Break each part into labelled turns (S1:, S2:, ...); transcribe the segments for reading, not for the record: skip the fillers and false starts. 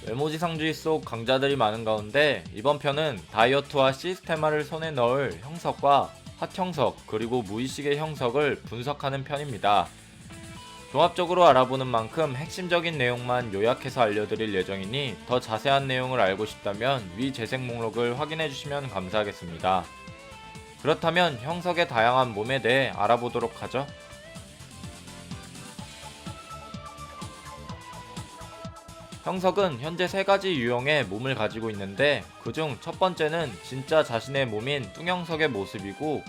S1: 외모지상주의 속 강자들이 많은 가운데 이번 편은 다이어트와 시스테마를 손에 넣을 형석과 핫형석 그리고 무의식의 형석을 분석하는 편입니다. 종합적으로 알아보는 만큼 핵심적인 내용만 요약해서 알려드릴 예정이니 더 자세한 내용을 알고 싶다면 위 재생 목록을 확인해주시면 감사하겠습니다. 그렇다면 형석의 다양한 몸에 대해 알아보도록 하죠. 형석은 현재 3가지 유형의 몸을 가지고 있는데 그중 첫 번째는 진짜 자신의 몸인 뚱형석의 모습이고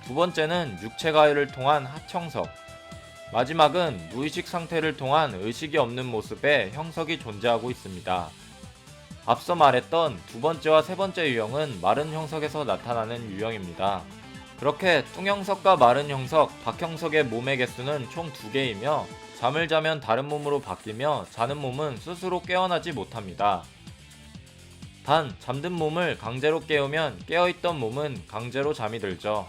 S1: 두 번째는 육체 가열을 통한 하형석, 마지막은 무의식 상태를 통한 의식이 없는 모습의 형석이 존재하고 있습니다. 앞서 말했던 두 번째와 세 번째 유형은 마른 형석에서 나타나는 유형입니다. 그렇게 뚱형석과 마른 형석, 박형석의 몸의 개수는 총 2개이며 잠을 자면 다른 몸으로 바뀌며 자는 몸은 스스로 깨어나지 못합니다. 단 잠든 몸을 강제로 깨우면 깨어있던 몸은 강제로 잠이 들죠.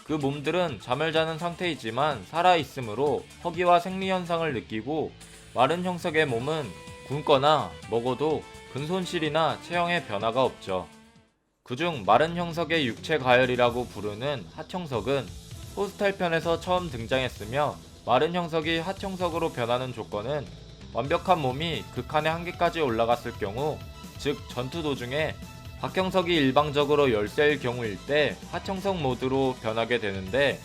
S1: 그 몸들은 잠을 자는 상태이지만 살아있으므로 허기와 생리현상을 느끼고 마른 형석의 몸은 굶거나 먹어도 근손실이나 체형의 변화가 없죠. 그중 마른 형석의 육체 가열이라고 부르는 핫형석은 호스텔 편에서 처음 등장했으며 마른 형석이 핫형석으로 변하는 조건은 완벽한 몸이 극한의 한계까지 올라갔을 경우, 즉 전투 도중에 박형석이 일방적으로 열세일 경우일 때 핫형석 모드로 변하게 되는데,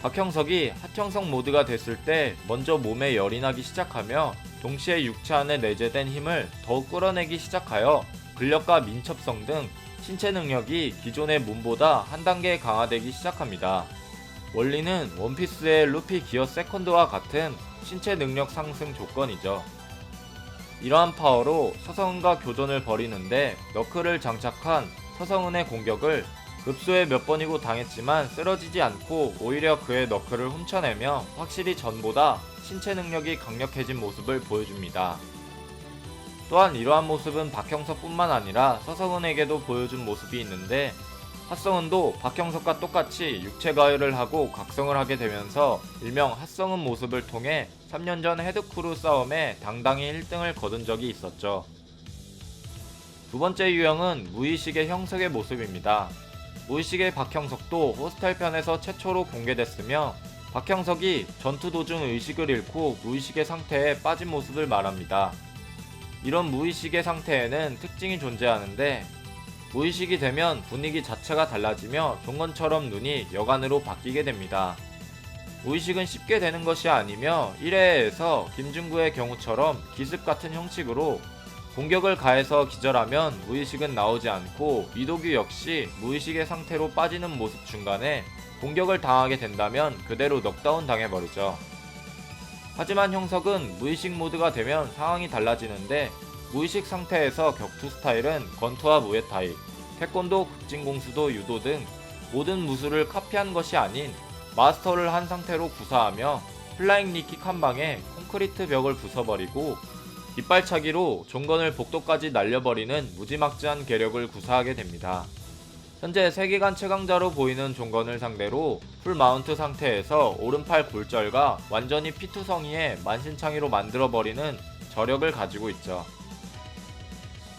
S1: 박형석이 핫형석 모드가 됐을 때 먼저 몸에 열이 나기 시작하며 동시에 육체 안에 내재된 힘을 더욱 끌어내기 시작하여 근력과 민첩성 등 신체 능력이 기존의 몸보다 한 단계 강화되기 시작합니다. 원리는 원피스의 루피 기어 세컨드와 같은 신체 능력 상승 조건이죠. 이러한 파워로 서성은과 교전을 벌이는데 너클을 장착한 서성은의 공격을 급소에 몇 번이고 당했지만 쓰러지지 않고 오히려 그의 너클을 훔쳐내며 확실히 전보다 신체 능력이 강력해진 모습을 보여줍니다. 또한 이러한 모습은 박형석뿐만 아니라 서성은에게도 보여준 모습이 있는데, 핫성은도 박형석과 똑같이 육체 가열을 하고 각성을 하게 되면서 일명 핫성은 모습을 통해 3년 전 헤드크루 싸움에 당당히 1등을 거둔 적이 있었죠. 두 번째 유형은 무의식의 형석의 모습입니다. 무의식의 박형석도 호스텔 편에서 최초로 공개됐으며 박형석이 전투 도중 의식을 잃고 무의식의 상태에 빠진 모습을 말합니다. 이런 무의식의 상태에는 특징이 존재하는데, 무의식이 되면 분위기 자체가 달라지며 종건처럼 눈이 여간으로 바뀌게 됩니다. 무의식은 쉽게 되는 것이 아니며 1회에서 김중구의 경우처럼 기습 같은 형식으로 공격을 가해서 기절하면 무의식은 나오지 않고, 이도규 역시 무의식의 상태로 빠지는 모습 중간에 공격을 당하게 된다면 그대로 넉다운 당해버리죠. 하지만 형석은 무의식 모드가 되면 상황이 달라지는데, 무의식 상태에서 격투 스타일은 권투와 무에타이, 태권도, 극진공수도, 유도 등 모든 무술을 카피한 것이 아닌 마스터를 한 상태로 구사하며 플라잉 니킥 한 방에 콘크리트 벽을 부숴버리고 이빨차기로 종건을 복도까지 날려버리는 무지막지한 계력을 구사하게 됩니다. 현재 세계관 최강자로 보이는 종건을 상대로 풀 마운트 상태에서 오른팔 골절과 완전히 피투성이의 만신창이로 만들어버리는 저력을 가지고 있죠.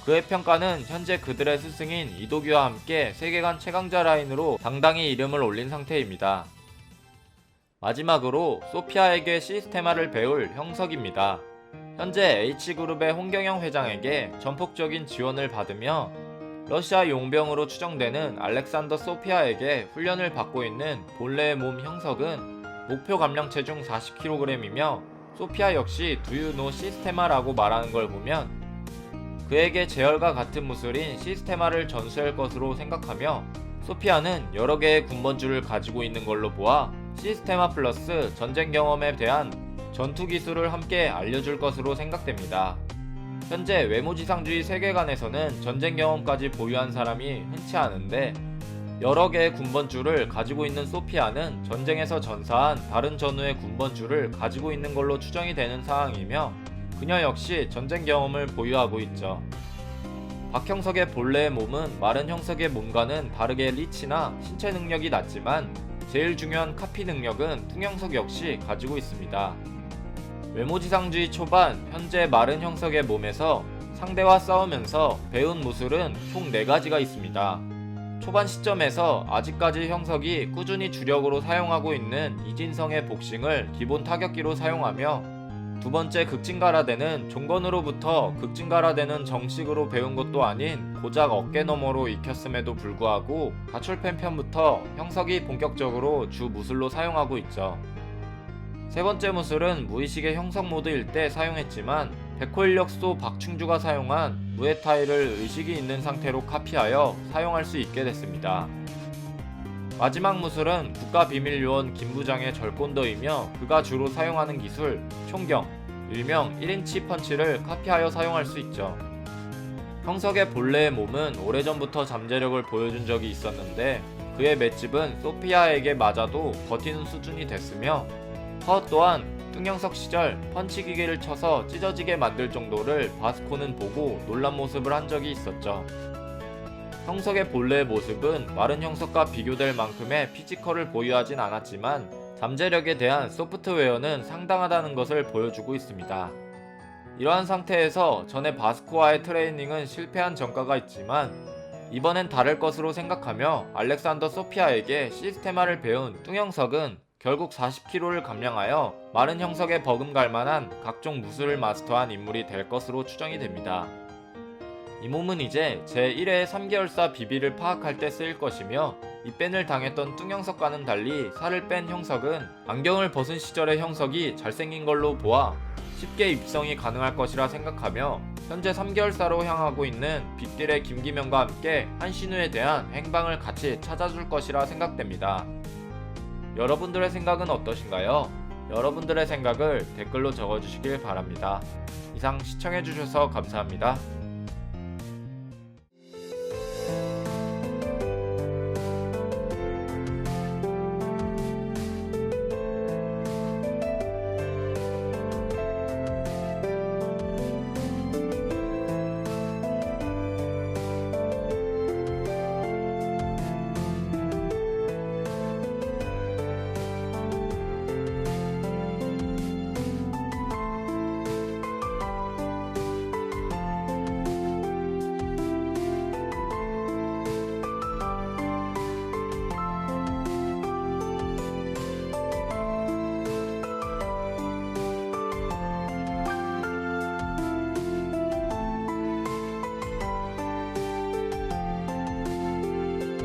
S1: 그의 평가는 현재 그들의 스승인 이도규와 함께 세계관 최강자 라인으로 당당히 이름을 올린 상태입니다. 마지막으로 소피아에게 시스테마를 배울 형석입니다. 현재 H그룹의 홍경영 회장에게 전폭적인 지원을 받으며 러시아 용병으로 추정되는 알렉산더 소피아에게 훈련을 받고 있는 본래의 몸 형석은 목표 감량 체중 40kg이며 소피아 역시 두유노 시스테마라고 말하는 걸 보면 그에게 제열과 같은 무술인 시스테마를 전수할 것으로 생각하며, 소피아는 여러 개의 군번줄을 가지고 있는 걸로 보아 시스테마 플러스 전쟁 경험에 대한 전투 기술을 함께 알려줄 것으로 생각됩니다. 현재 외모지상주의 세계관에서는 전쟁 경험까지 보유한 사람이 흔치 않은데, 여러 개의 군번줄을 가지고 있는 소피아는 전쟁에서 전사한 다른 전우의 군번줄을 가지고 있는 걸로 추정이 되는 상황이며, 그녀 역시 전쟁 경험을 보유하고 있죠. 박형석의 본래의 몸은 마른 형석의 몸과는 다르게 리치나 신체 능력이 낮지만 제일 중요한 카피 능력은 뚱형석 역시 가지고 있습니다. 외모지상주의 초반 현재 마른 형석의 몸에서 상대와 싸우면서 배운 무술은 총 4가지가 있습니다. 초반 시점에서 아직까지 형석이 꾸준히 주력으로 사용하고 있는 이진성의 복싱을 기본 타격기로 사용하며, 두 번째 극진가라데는 종건으로부터 극진가라데는 정식으로 배운 것도 아닌 고작 어깨 너머로 익혔음에도 불구하고 가출팬 편부터 형석이 본격적으로 주 무술로 사용하고 있죠. 세 번째 무술은 무의식의 형석 모드일 때 사용했지만 백호인력소 박충주가 사용한 무에타이를 의식이 있는 상태로 카피하여 사용할 수 있게 됐습니다. 마지막 무술은 국가비밀요원 김부장의 절권더이며 그가 주로 사용하는 기술 총경, 일명 1인치 펀치를 카피하여 사용할 수 있죠. 형석의 본래의 몸은 오래전부터 잠재력을 보여준 적이 있었는데 그의 맷집은 소피아에게 맞아도 버티는 수준이 됐으며, 허 또한 뚱형석 시절 펀치 기계를 쳐서 찢어지게 만들 정도를 바스코는 보고 놀란 모습을 한 적이 있었죠. 형석의 본래의 모습은 마른 형석과 비교될 만큼의 피지컬을 보유하진 않았지만 잠재력에 대한 소프트웨어는 상당하다는 것을 보여주고 있습니다. 이러한 상태에서 전에 바스코와의 트레이닝은 실패한 전과가 있지만 이번엔 다를 것으로 생각하며 알렉산더 소피아에게 시스테마를 배운 뚱형석은 결국 40kg를 감량하여 마른 형석에 버금갈 만한 각종 무술을 마스터한 인물이 될 것으로 추정이 됩니다. 이 몸은 이제 제1회 3개월사 비비를 파악할 때 쓰일 것이며, 입밴을 당했던 뚱형석과는 달리 살을 뺀 형석은 안경을 벗은 시절의 형석이 잘생긴 걸로 보아 쉽게 입성이 가능할 것이라 생각하며 현재 3개월사로 향하고 있는 빅딜의 김기명과 함께 한신우에 대한 행방을 같이 찾아줄 것이라 생각됩니다. 여러분들의 생각은 어떠신가요? 여러분들의 생각을 댓글로 적어주시길 바랍니다. 이상 시청해주셔서 감사합니다.